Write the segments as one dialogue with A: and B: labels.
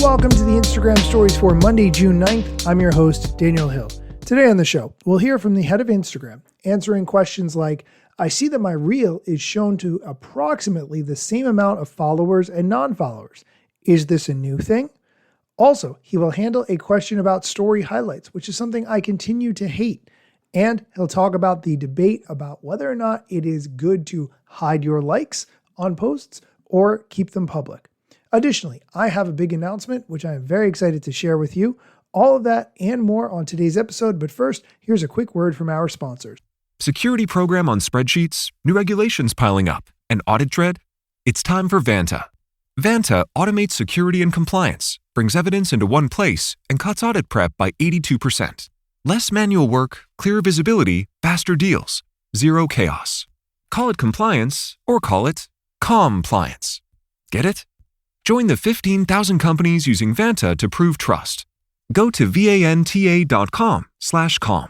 A: Welcome to the Instagram stories for Monday, June 9th. I'm your host, Daniel Hill. Today on the show, we'll hear from the head of Instagram, answering questions like, I see that my reel is shown to approximately the same amount of followers and non-followers. Is this a new thing? Also, he will handle a question about story highlights, which is something I continue to hate. And he'll talk about the debate about whether or not it is good to hide your likes on posts or keep them public. Additionally, I have a big announcement, which I am very excited to share with you. All of that and more on today's episode. But first, here's a quick word from our sponsors.
B: Security program on spreadsheets, new regulations piling up, and audit dread? It's time for Vanta. Vanta automates security and compliance, brings evidence into one place, and cuts audit prep by 82%. Less manual work, clearer visibility, faster deals, zero chaos. Call it compliance or call it compliance. Get it? Join the 15,000 companies using Vanta to prove trust. Go to vanta.com/calm.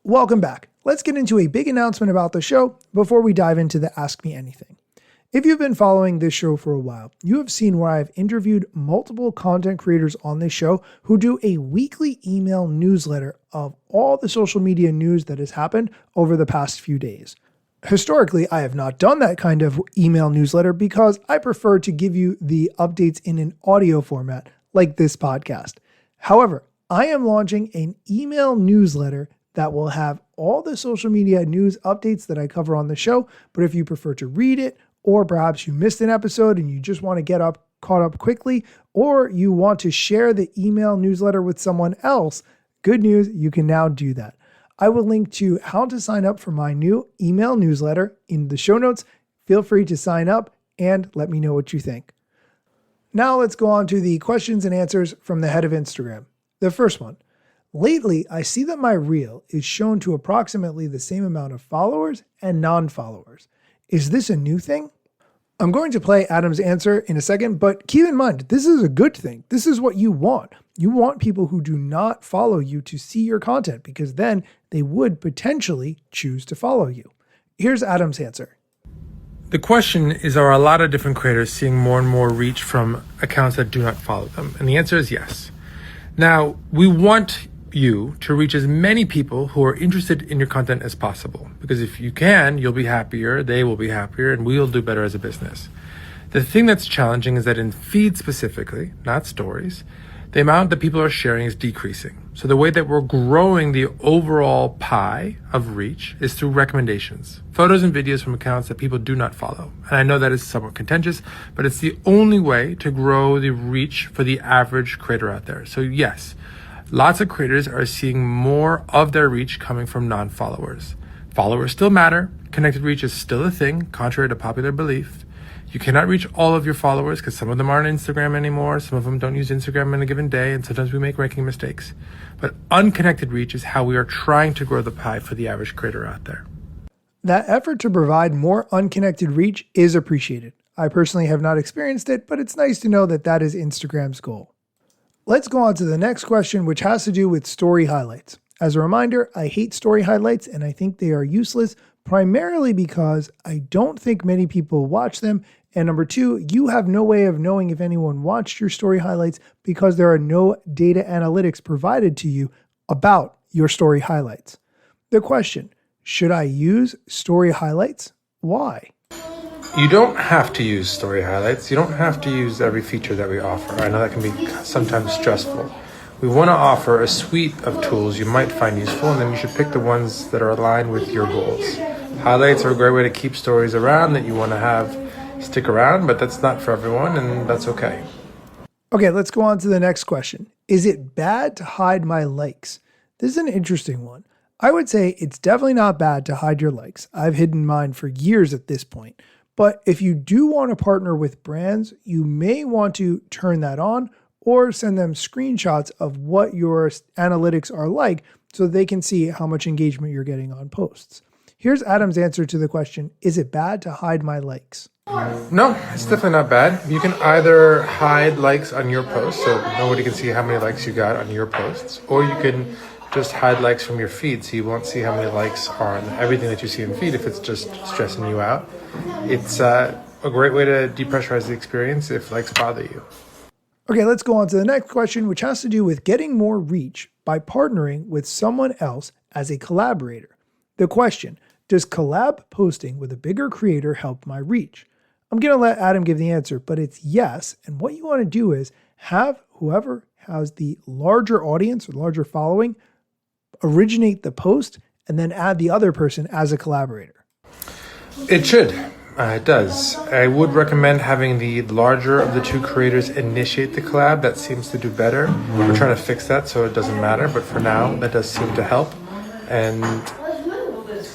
A: Welcome back. Let's get into a big announcement about the show before we dive into the Ask Me Anything. If you've been following this show for a while, you have seen where I've interviewed multiple content creators on this show who do a weekly email newsletter of all the social media news that has happened over the past few days. Historically, I have not done that kind of email newsletter because I prefer to give you the updates in an audio format like this podcast. However, I am launching an email newsletter that will have all the social media news updates that I cover on the show. But if you prefer to read it, or perhaps you missed an episode and you just want to get caught up quickly, or you want to share the email newsletter with someone else, good news, you can now do that. I will link to how to sign up for my new email newsletter in the show notes. Feel free to sign up and let me know what you think. Now let's go on to the questions and answers from the head of Instagram. The first one. Lately, I see that my reel is shown to approximately the same amount of followers and non-followers. Is this a new thing? I'm going to play Adam's answer in a second, but keep in mind, this is a good thing. This is what you want. You want people who do not follow you to see your content because then they would potentially choose to follow you. Here's Adam's answer.
C: The question is, are a lot of different creators seeing more and more reach from accounts that do not follow them? And the answer is yes. Now, we want you to reach as many people who are interested in your content as possible. Because if you can, you'll be happier, they will be happier, and we'll do better as a business. The thing that's challenging is that in feed specifically, not stories, the amount that people are sharing is decreasing. So the way that we're growing the overall pie of reach is through recommendations, photos and videos from accounts that people do not follow. And I know that is somewhat contentious, but it's the only way to grow the reach for the average creator out there. So yes, lots of creators are seeing more of their reach coming from non-followers. Followers still matter. Connected reach is still a thing, contrary to popular belief. You cannot reach all of your followers because some of them aren't on Instagram anymore. Some of them don't use Instagram in a given day, and sometimes we make ranking mistakes. But unconnected reach is how we are trying to grow the pie for the average creator out there.
A: That effort to provide more unconnected reach is appreciated. I personally have not experienced it, but it's nice to know that that is Instagram's goal. Let's go on to the next question, which has to do with story highlights. As a reminder, I hate story highlights and I think they are useless, primarily because I don't think many people watch them. And number two, you have no way of knowing if anyone watched your story highlights because there are no data analytics provided to you about your story highlights. The question, should I use story highlights? Why?
C: You don't have to use story highlights. You don't have to use every feature that we offer. I know that can be sometimes stressful. We want to offer a suite of tools you might find useful, and then you should pick the ones that are aligned with your goals. Highlights are a great way to keep stories around that you want to have stick around, but that's not for everyone, and that's okay.
A: Okay, let's go on to the next question. Is it bad to hide my likes? This is an interesting one. I would say it's definitely not bad to hide your likes. I've hidden mine for years at this point. But if you do want to partner with brands, you may want to turn that on or send them screenshots of what your analytics are like so they can see how much engagement you're getting on posts. Here's Adam's answer to the question, is it bad to hide my likes?
C: No, it's definitely not bad. You can either hide likes on your posts, so nobody can see how many likes you got on your posts, or you can just hide likes from your feed, so you won't see how many likes are on everything that you see in feed if it's just stressing you out. It's a great way to depressurize the experience if likes bother you.
A: Okay, let's go on to the next question, which has to do with getting more reach by partnering with someone else as a collaborator. The question, does collab posting with a bigger creator help my reach? I'm going to let Adam give the answer, but it's yes. And what you want to do is have whoever has the larger audience or larger following originate the post and then add the other person as a collaborator.
C: It should. It does. I would recommend having the larger of the two creators initiate the collab. That seems to do better. We're trying to fix that so it doesn't matter, but for now, that does seem to help. And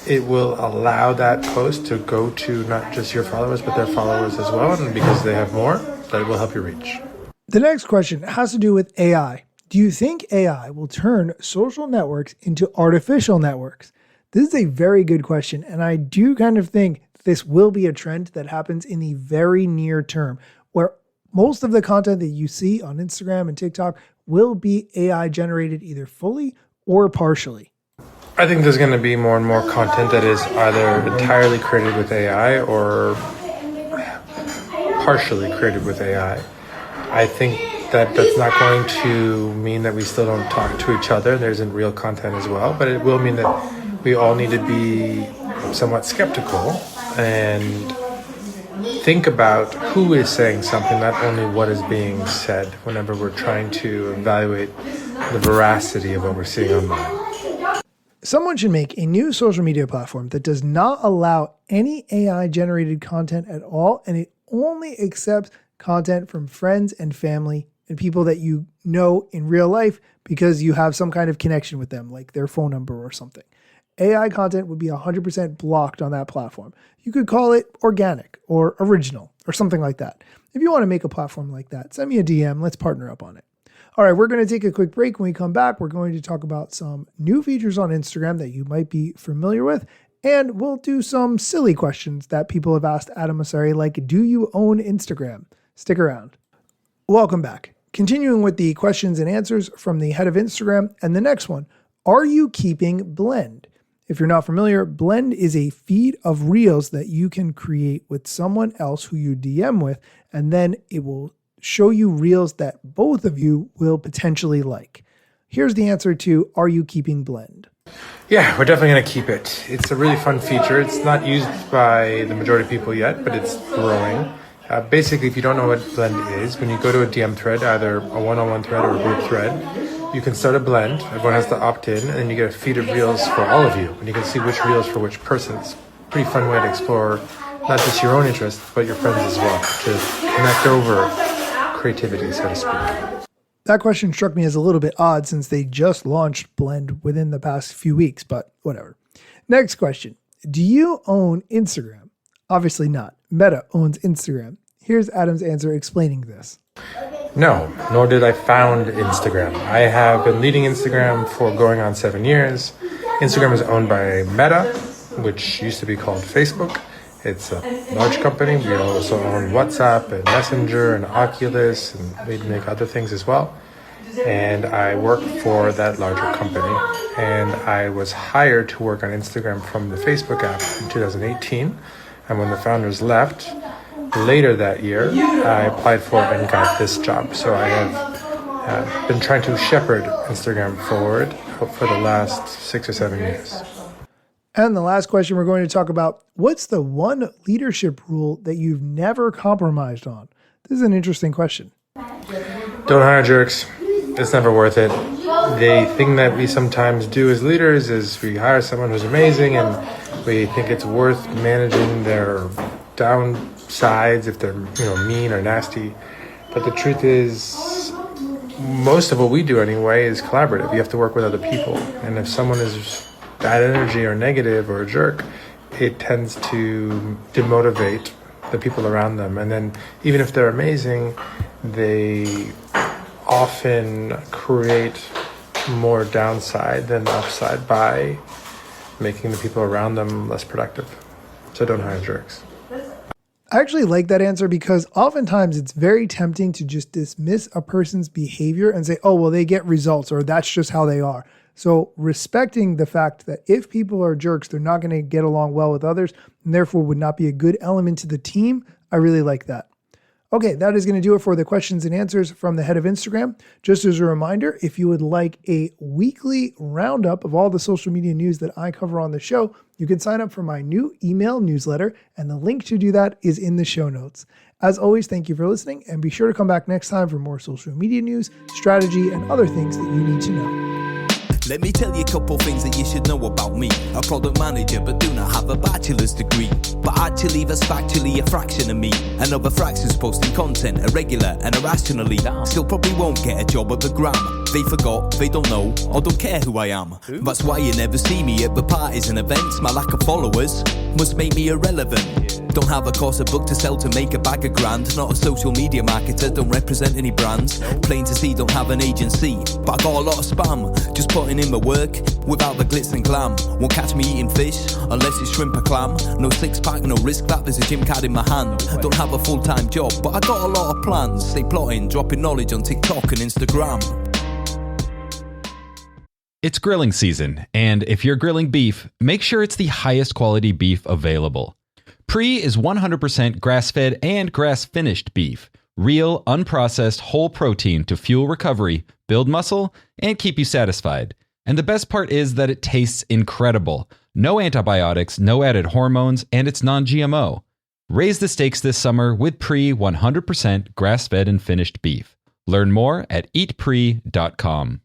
C: it will allow that post to go to not just your followers, but their followers as well. And because they have more, that will help you reach.
A: The next question has to do with AI. Do you think AI will turn social networks into artificial networks? This is a very good question, and I do kind of think this will be a trend that happens in the very near term, where most of the content that you see on Instagram and TikTok will be AI generated either fully or partially.
C: I think there's going to be more and more content that is either entirely created with AI or partially created with AI. I think that that's not going to mean that we still don't talk to each other. There isn't real content as well, but it will mean that we all need to be somewhat skeptical and think about who is saying something, not only what is being said, whenever we're trying to evaluate the veracity of what we're seeing online.
A: Someone should make a new social media platform that does not allow any AI generated content at all, and it only accepts content from friends and family and people that you know in real life because you have some kind of connection with them, like their phone number or something. AI content would be 100% blocked on that platform. You could call it organic or original or something like that. If you want to make a platform like that, send me a DM. Let's partner up on it. All right, we're going to take a quick break. When we come back, we're going to talk about some new features on Instagram that you might be familiar with, and we'll do some silly questions that people have asked Adam Mosseri, like, do you own Instagram? Stick around. Welcome back. Continuing with the questions and answers from the head of Instagram, and the next one, are you keeping Blend? If you're not familiar, Blend is a feed of reels that you can create with someone else who you DM with, and then it will show you reels that both of you will potentially like. Here's the answer to, are you keeping Blend?
C: Yeah, we're definitely going to keep it. It's a really fun feature. It's not used by the majority of people yet, but it's growing. Basically, if you don't know what Blend is, when you go to a DM thread, either a one-on-one thread or a group thread, you can start a blend. Everyone has to opt in, and then you get a feed of reels for all of you. And you can see which reels for which person. It's a pretty fun way to explore not just your own interests, but your friends as well, to connect over creativity, so to speak.
A: That question struck me as a little bit odd since they just launched Blend within the past few weeks, but whatever. Next question. Do you own Instagram? Obviously not. Meta owns Instagram. Here's Adam's answer explaining this.
C: No, nor did I found Instagram. I have been leading Instagram for going on 7 years. Instagram is owned by Meta, which used to be called Facebook. It's a large company. We also own WhatsApp and Messenger and Oculus, and we make other things as well. And I work for that larger company. And I was hired to work on Instagram from the Facebook app in 2018. And when the founders left, later that year, I applied for and got this job. So I have been trying to shepherd Instagram forward for the last 6 or 7 years.
A: And the last question we're going to talk about, what's the one leadership rule that you've never compromised on? This is an interesting question.
C: Don't hire jerks. It's never worth it. The thing that we sometimes do as leaders is we hire someone who's amazing and we think it's worth managing their downsides if they're mean or nasty. But the truth is, most of what we do anyway is collaborative. You have to work with other people. And if someone is bad energy or negative or a jerk, it tends to demotivate the people around them. And then even if they're amazing, they often create more downside than upside by making the people around them less productive. So don't hire jerks.
A: I actually like that answer because oftentimes it's very tempting to just dismiss a person's behavior and say, oh, well, they get results or that's just how they are. So respecting the fact that if people are jerks, they're not going to get along well with others and therefore would not be a good element to the team, I really like that. Okay, that is going to do it for the questions and answers from the head of Instagram. Just as a reminder, if you would like a weekly roundup of all the social media news that I cover on the show, you can sign up for my new email newsletter, and the link to do that is in the show notes. As always, thank you for listening, and be sure to come back next time for more social media news, strategy, and other things that you need to know.
D: Let me tell you a couple things that you should know about me. A product manager but do not have a bachelor's degree. But actually that's factually a fraction of me. Another fraction's posting content irregular and irrationally. Still probably won't get a job at the Gram. They forgot, they don't know, or don't care who I am. That's why you never see me at the parties and events. My lack of followers must make me irrelevant. Don't have a course, a book to sell to make a bag of grand. Not a social media marketer, don't represent any brands. Plain to see, don't have an agency, but I got a lot of spam. Just putting in my work without the glitz and glam. Won't catch me eating fish unless it's shrimp or clam. No six pack, no risk that there's a gym card in my hand. Don't have a full-time job, but I got a lot of plans. Stay plotting, dropping knowledge on TikTok and Instagram.
E: It's grilling season, and if you're grilling beef, make sure it's the highest quality beef available. Pre is 100% grass-fed and grass-finished beef. Real, unprocessed, whole protein to fuel recovery, build muscle, and keep you satisfied. And the best part is that it tastes incredible. No antibiotics, no added hormones, and it's non-GMO. Raise the stakes this summer with Pre 100% grass-fed and finished beef. Learn more at eatpre.com.